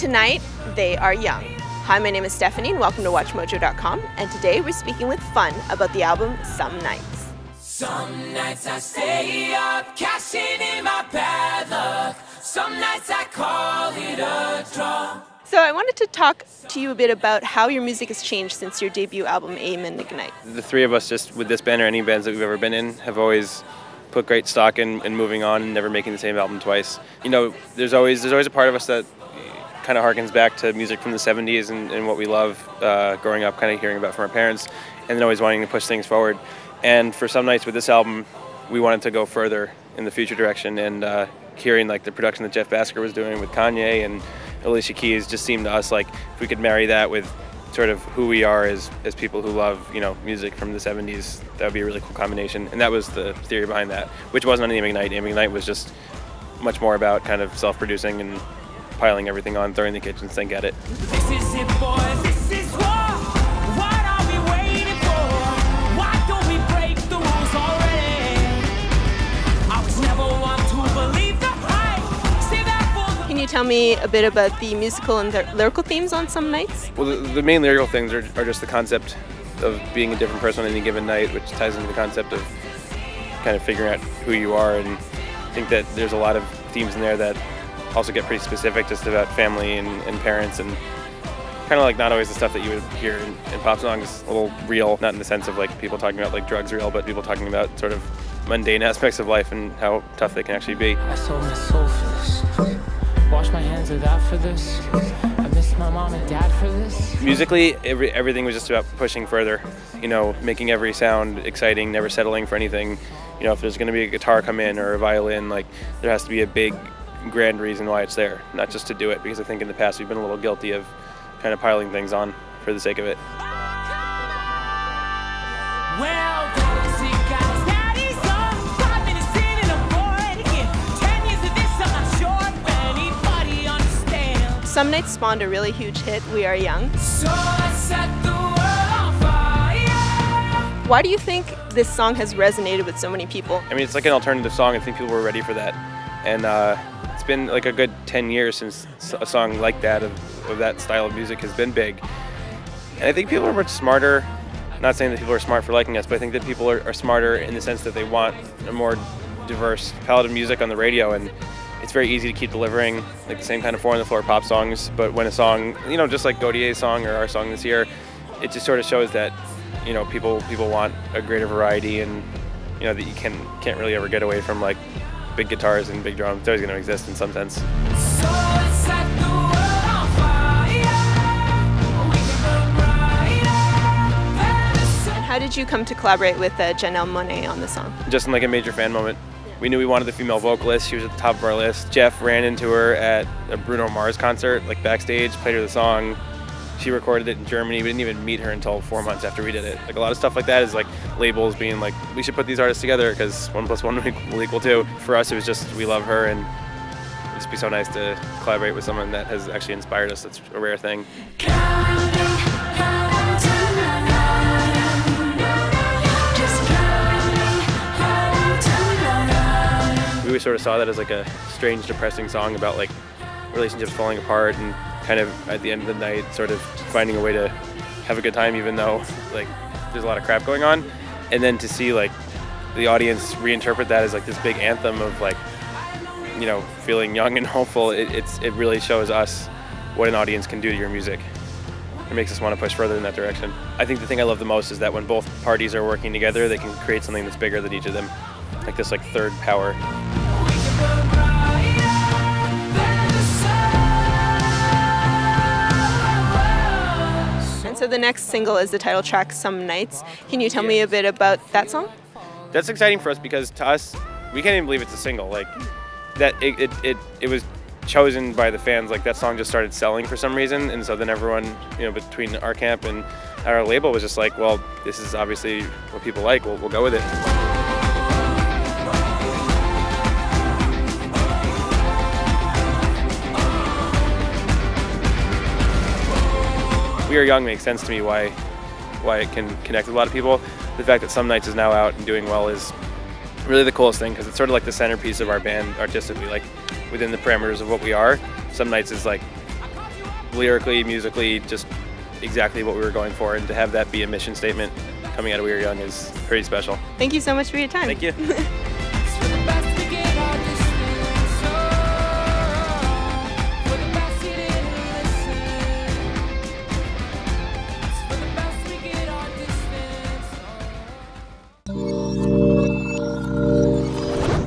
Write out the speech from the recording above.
Tonight, they are young. Hi, my name is Stephanie and welcome to WatchMojo.com, and today we're speaking with Fun about the album Some Nights. Some nights I stay up, cashing in my bad luck. Some nights I call it a draw. So I wanted to talk to you a bit about how your music has changed since your debut album, Aim and Ignite. The three of us, just with this band or any bands that we've ever been in, have always put great stock in moving on and never making the same album twice. You know, there's always a part of us that kind of harkens back to music from the 70s and what we love growing up, kind of hearing about from our parents, and then always wanting to push things forward. And for Some Nights with this album, we wanted to go further in the future direction, and hearing like the production that Jeff Basker was doing with Kanye and Alicia Keys just seemed to us like if we could marry that with sort of who we are as people who love, you know, music from the 70s, that would be a really cool combination. And that was the theory behind that, which wasn't on Aim Ignite. Aim Ignite was just much more about kind of self-producing and piling everything on, throwing the kitchen sink at it. This is it, boys. This is war. What are we waiting for? Why don't we break the rules already? I was never one to believe the hype. Say that for the... Can you tell me a bit about the musical and the lyrical themes on Some Nights? Well, the main lyrical things are just the concept of being a different person on any given night, which ties into the concept of kind of figuring out who you are. And I think that there's a lot of themes in there that also get pretty specific, just about family and parents, and kind of like not always the stuff that you would hear in pop songs. A little real, not in the sense of like people talking about like drugs real, but people talking about sort of mundane aspects of life and how tough they can actually be. I sold my soul for this. Wash my hands of that for this. I miss my mom and dad for this. Musically, everything was just about pushing further, you know, making every sound exciting, never settling for anything. You know, if there's going to be a guitar come in or a violin, like there has to be a big grand reason why it's there, not just to do it, because I think in the past we've been a little guilty of kind of piling things on for the sake of it. Well, see, guys, that is all. 5 minutes in and I'm bored again. 10 years of this, I'm not sure if anybody understands. Some Nights spawned a really huge hit, We Are Young. So I set the world on fire. Why do you think this song has resonated with so many people? I mean, it's like an alternative song. I think people were ready for that, and it's been like a good 10 years since a song like that of that style of music has been big. And I think people are much smarter. Not saying that people are smart for liking us, but I think that people are smarter in the sense that they want a more diverse palette of music on the radio, and it's very easy to keep delivering like the same kind of four-on-the-floor pop songs. But when a song, you know, just like Gaudier's song or our song this year, it just sort of shows that, you know, people want a greater variety, and you know that you can't really ever get away from like big guitars and big drums. It's always going to exist in some sense. So I set the world on fire. We can burn brighter. And how did you come to collaborate with Janelle Monáe on the song? Just in like a major fan moment. We knew we wanted the female vocalist. She was at the top of our list. Jeff ran into her at a Bruno Mars concert, like backstage, played her the song. She recorded it in Germany. We didn't even meet her until 4 months after we did it. Like a lot of stuff like that is like labels being like, we should put these artists together because 1 + 1 will equal 2. For us, it was just, we love her, and it'd just be so nice to collaborate with someone that has actually inspired us. That's a rare thing. We sort of saw that as like a strange, depressing song about like relationships falling apart and kind of at the end of the night sort of finding a way to have a good time even though like there's a lot of crap going on. And then to see like the audience reinterpret that as like this big anthem of like, you know, feeling young and hopeful, it really shows us what an audience can do to your music. It makes us want to push further in that direction. I think the thing I love the most is that when both parties are working together, they can create something that's bigger than each of them. Like this like third power. And so the next single is the title track, Some Nights. Can you tell me a bit about that song? That's exciting for us because to us, we can't even believe it's a single. Like that, it was chosen by the fans. Like that song just started selling for some reason, and so then everyone, you know, between our camp and our label was just like, well, this is obviously what people like. We'll go with it. We Are Young makes sense to me why it can connect with a lot of people. The fact that Some Nights is now out and doing well is really the coolest thing because it's sort of like the centerpiece of our band artistically, like within the parameters of what we are. Some Nights is like lyrically, musically, just exactly what we were going for, and to have that be a mission statement coming out of We Were Young is pretty special. Thank you so much for your time. Thank you.